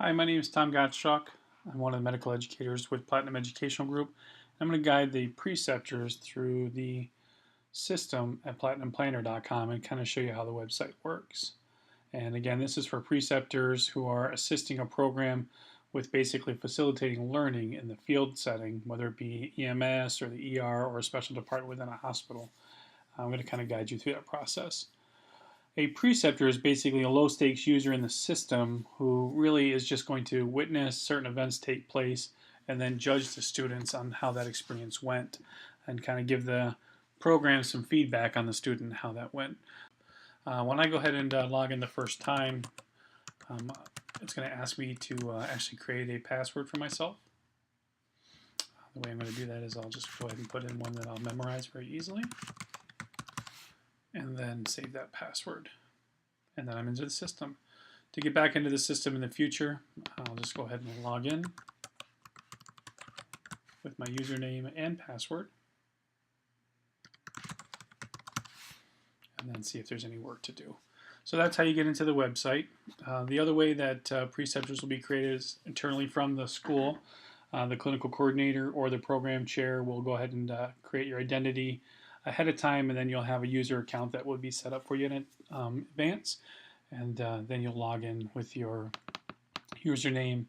Hi, my name is Tom Gottschalk. I'm one of the medical educators with Platinum Educational Group. I'm going to guide the preceptors through the system at platinumplanner.com and kind of show you how the website works. And again, this is for preceptors who are assisting a program with basically facilitating learning in the field setting, whether it be EMS or the ER or a special department within a hospital. I'm going to kind of guide you through that process. A preceptor is basically a low-stakes user in the system who really is just going to witness certain events take place and then judge the students on how that experience went and kind of give the program some feedback on the student and how that went. When I go ahead and log in the first time, it's going to ask me to actually create a password for myself. The way I'm going to do that is I'll just go ahead and put in one that I'll memorize very easily, and then save that password. And then I'm into the system. To get back into the system in the future, I'll just go ahead and log in with my username and password, and then see if there's any work to do. So that's how you get into the website. The other way that preceptors will be created is internally from the school. The clinical coordinator or the program chair will go ahead and create your identity ahead of time, and then you'll have a user account that will be set up for you in advance, and then you'll log in with your username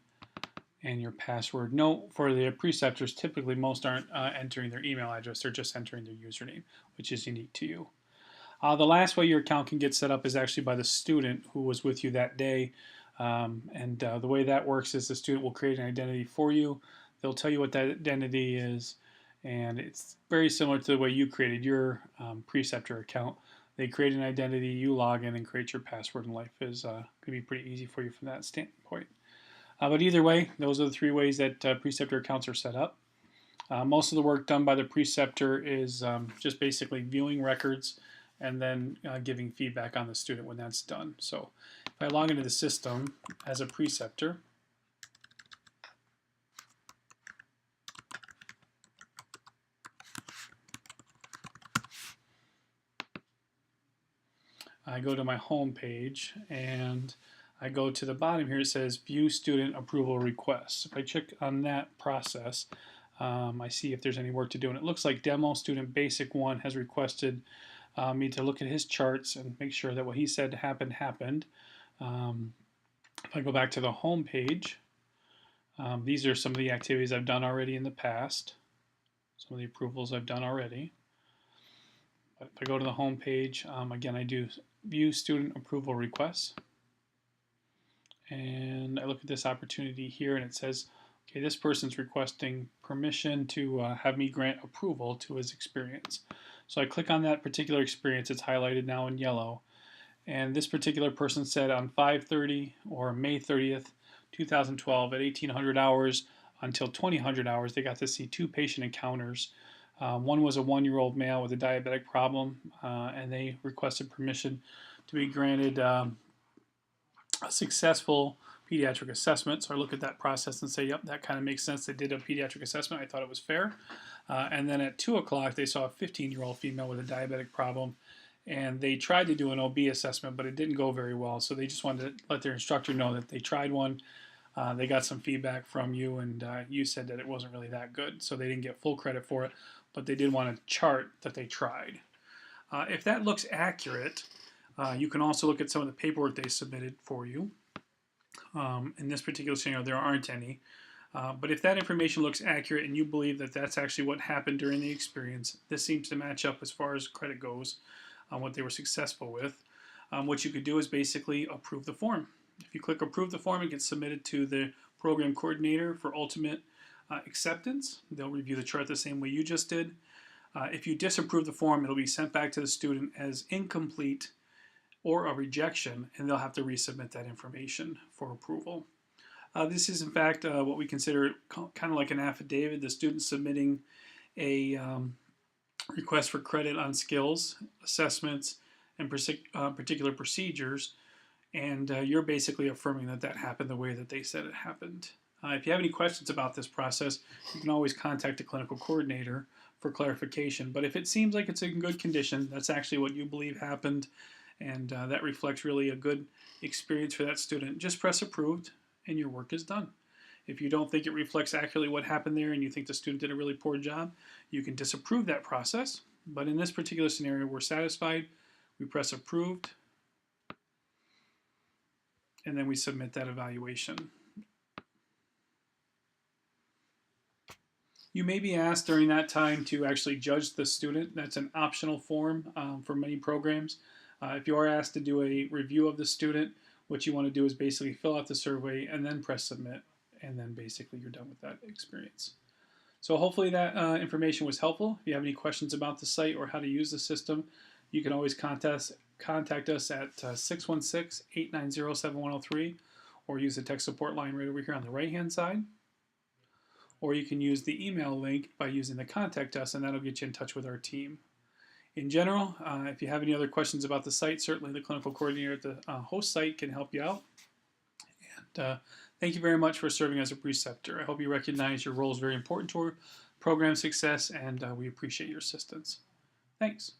and your password. Note, for the preceptors, typically most aren't entering their email address, they're just entering their username, which is unique to you. The last way your account can get set up is actually by the student who was with you that day. The way that works is the student will create an identity for you. They'll tell you what that identity is, and it's very similar to the way you created your preceptor account. They create an identity, you log in and create your password, and life is going to be pretty easy for you from that standpoint. But either way, those are the three ways that preceptor accounts are set up. Most of the work done by the preceptor is just basically viewing records and then giving feedback on the student when that's done. So if I log into the system as a preceptor, I go to my home page and I go to the bottom here. It says view student approval requests. If I check on that process, I see if there's any work to do, and it looks like demo student basic 1 has requested me to look at his charts and make sure that what he said happened. If I go back to the home page, these are some of the activities I've done already in the past, some of the approvals I've done already. But if I go to the home page, again, I do view student approval requests, and I look at this opportunity here, and it says, okay, this person's requesting permission to have me grant approval to his experience. So I click on that particular experience. It's highlighted now in yellow, and this particular person said on 5/30 or May 30th, 2012 at 1800 hours until 2000 hours, they got to see 2 patient encounters. One was a 1-year-old male with a diabetic problem, and they requested permission to be granted a successful pediatric assessment. So I look at that process and say, yep, that kind of makes sense. They did a pediatric assessment. I thought it was fair. And then at 2 o'clock, they saw a 15-year-old female with a diabetic problem, and they tried to do an OB assessment, but it didn't go very well. So they just wanted to let their instructor know that they tried one. They got some feedback from you, and you said that it wasn't really that good. So they didn't get full credit for it, but they did want to chart that they tried. If that looks accurate, you can also look at some of the paperwork they submitted for you. In this particular scenario, there aren't any. But if that information looks accurate and you believe that that's actually what happened during the experience, this seems to match up as far as credit goes on what they were successful with. What you could do is basically approve the form. If you click approve the form, it gets submitted to the program coordinator for ultimate acceptance. They'll review the chart the same way you just did. If you disapprove the form, it'll be sent back to the student as incomplete or a rejection, and they'll have to resubmit that information for approval. This is in fact what we consider kind of like an affidavit, the student submitting a request for credit on skills, assessments, and particular procedures, and you're basically affirming that that happened the way that they said it happened. If you have any questions about this process, you can always contact a clinical coordinator for clarification, but if it seems like it's in good condition, that's actually what you believe happened, and that reflects really a good experience for that student, just press approved, and your work is done. If you don't think it reflects accurately what happened there and you think the student did a really poor job, you can disapprove that process. But in this particular scenario, we're satisfied. We press approved, and then we submit that evaluation. You may be asked during that time to actually judge the student. That's an optional form for many programs. If you are asked to do a review of the student, what you want to do is basically fill out the survey and then press submit, and then basically you're done with that experience. So hopefully that information was helpful. If you have any questions about the site or how to use the system, you can always contact us at 616-890-7103, or use the tech support line right over here on the right hand side. Or you can use the email link by using the contact us, and that'll get you in touch with our team. In general, if you have any other questions about the site, certainly the clinical coordinator at the host site can help you out. And thank you very much for serving as a preceptor. I hope you recognize your role is very important to our program success, and we appreciate your assistance. Thanks.